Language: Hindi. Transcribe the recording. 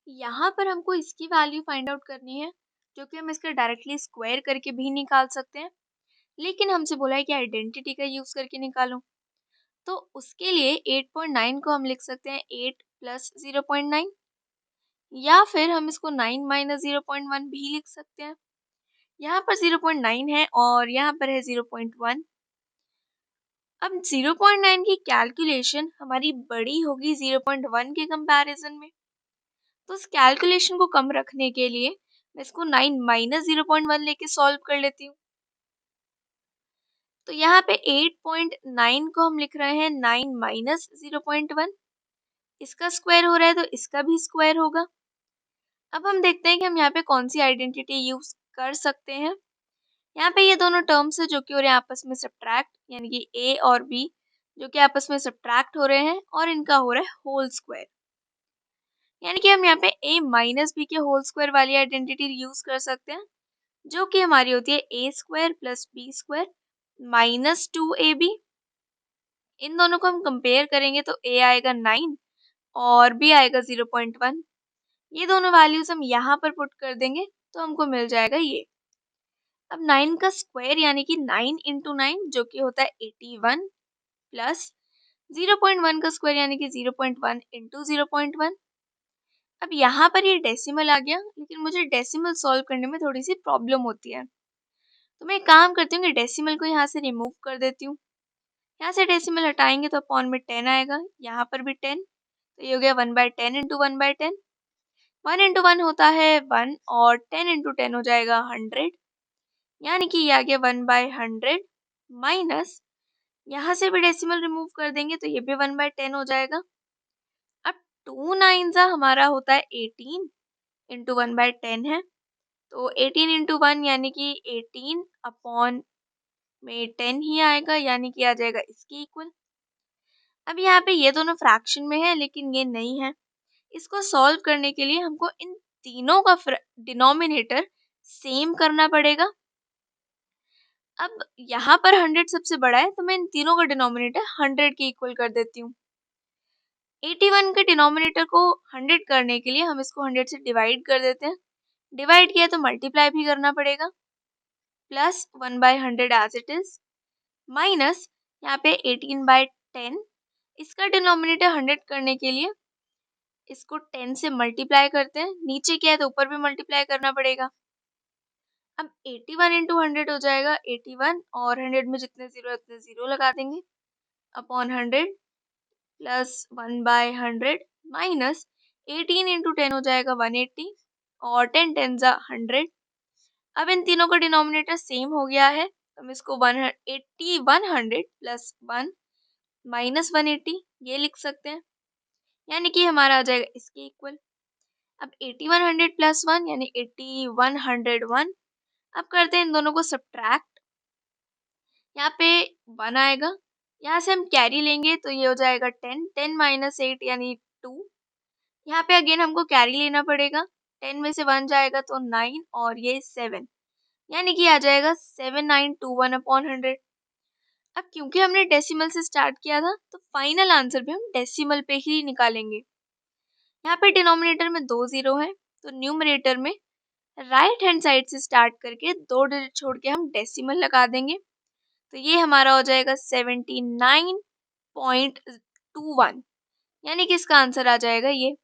यहाँ पर हमको इसकी वैल्यू फाइंड आउट करनी है, जो कि हम इसका डायरेक्टली स्क्वायर करके भी निकाल सकते हैं, लेकिन हमसे बोला है कि आइडेंटिटी का यूज़ करके निकालो। तो उसके लिए 8.9 को हम लिख सकते हैं 8 प्लस 0.9, या फिर हम इसको 9 माइनस 0.1 भी लिख सकते हैं। यहाँ पर 0.9 है और यहाँ पर है 0.1। अब 0.9 की कैलकुलेशन हमारी बड़ी होगी 0.1 के कंपैरिजन में। तो इस कैलकुलेशन को कम रखने के लिए मैं इसको 9 माइनस 0.1 लेके सॉल्व कर लेती हूँ। तो यहाँ पे 8.9 को हम लिख रहे हैं 9 माइनस 0.1। इसका स्क्वायर हो रहा है तो इसका भी स्क्वायर होगा। अब हम देखते हैं कि हम यहाँ पे कौन सी आइडेंटिटी यूज कर सकते हैं। यहाँ पे ये दोनों टर्म्स है जो कि हो रहे हैं आपस में सब्ट्रैक्ट, यानी कि a और b जो कि आपस में सब्ट्रैक्ट हो रहे हैं और इनका हो रहा है होल स्क्वायर। यानी कि हम यहाँ पे a माइनस बी के होल स्क्वायर वाली आइडेंटिटी यूज कर सकते हैं, जो कि हमारी होती है a square plus b square minus 2ab। इन दोनों को हम कंपेयर करेंगे तो a आएगा 9 और b आएगा 0.1। ये दोनों वैल्यूज हम यहाँ पर पुट कर देंगे तो हमको मिल जाएगा ये। अब 9 का स्क्वायर यानी कि 9 इंटू 9 जो कि होता है 81 प्लस 0.1 का स्क्वायर यानी कि 0.1 इंटू 0.1। अब यहाँ पर ये डेसिमल आ गया, लेकिन मुझे डेसिमल सॉल्व करने में थोड़ी सी प्रॉब्लम होती है, तो मैं एक काम करती हूँ कि डेसिमल को यहाँ से रिमूव कर देती हूँ। यहाँ से डेसिमल हटाएंगे तो अपॉन में 10 आएगा, यहाँ पर भी 10, तो ये हो गया 1/10 इंटू 1/10। 1 इंटू 1 होता है 1 और 10 इंटू 10 हो जाएगा 100, यानी कि ये आ गया 1/100 माइनस, यहाँ से भी डेसिमल रिमूव कर देंगे तो ये भी 1/10 हो जाएगा। अब 2 9 हमारा होता है 18 इंटू 1/10 है, तो 18 इंटू 1 यानी कि 18 अपॉन में 10 ही आएगा, यानी कि आ जाएगा इसके इक्वल। अब यहाँ पे ये दोनों फ्रैक्शन में है लेकिन ये नहीं है। इसको सॉल्व करने के लिए हमको इन तीनों का डिनोमिनेटर सेम करना पड़ेगा। अब यहाँ पर 100 सबसे बड़ा है तो मैं इन तीनों का डिनोमिनेटर 100 के इक्वल कर देती हूँ। 81 के डिनोमिनेटर को 100 करने के लिए हम इसको 100 से डिवाइड कर देते हैं। डिवाइड किया तो मल्टीप्लाई भी करना पड़ेगा, plus 1/100 as it is minus यहाँ पे 18/10। इसका डिनोमिनेटर 100 करने के लिए इसको 10 से मल्टीप्लाई करते हैं, नीचे क्या है तो ऊपर भी मल्टीप्लाई करना पड़ेगा। अब 81 इंटू 100 हो जाएगा 81 और 100 में जितने जीरो है उतने जीरो लगा देंगे अपॉन 100 प्लस 1/100 माइनस 18 इंटू 10 हो जाएगा 180 और 10 10 जा 100। अब इन तीनों का डिनोमिनेटर सेम हो गया है तो हम इसको 100 प्लस 1 माइनस 180 ये लिख सकते हैं, यानी कि हमारा आ जाएगा इसके इक्वल। अब 8100 प्लस 1 यानी 8101। अब करते हैं इन दोनों को सब्ट्रैक्ट, यहाँ पे 1 आएगा, यहाँ से हम कैरी लेंगे तो ये हो जाएगा 10, 10 माइनस 8 यानी 2। यहाँ पे अगेन हमको कैरी लेना पड़ेगा, 10 में से 1 जाएगा तो 9 और ये 7, यानी कि आ जाएगा 7921 अपॉन 100। अब क्योंकि हमने डेसिमल से स्टार्ट किया था तो फाइनल आंसर भी हम डेसिमल पे ही निकालेंगे। यहाँ पे डिनोमिनेटर में 2 जीरो है तो न्यूमरेटर में राइट हैंड साइड से स्टार्ट करके 2 डिजिट छोड़ के हम डेसिमल लगा देंगे, तो ये हमारा हो जाएगा 79.21, यानी कि इसका आंसर आ जाएगा ये।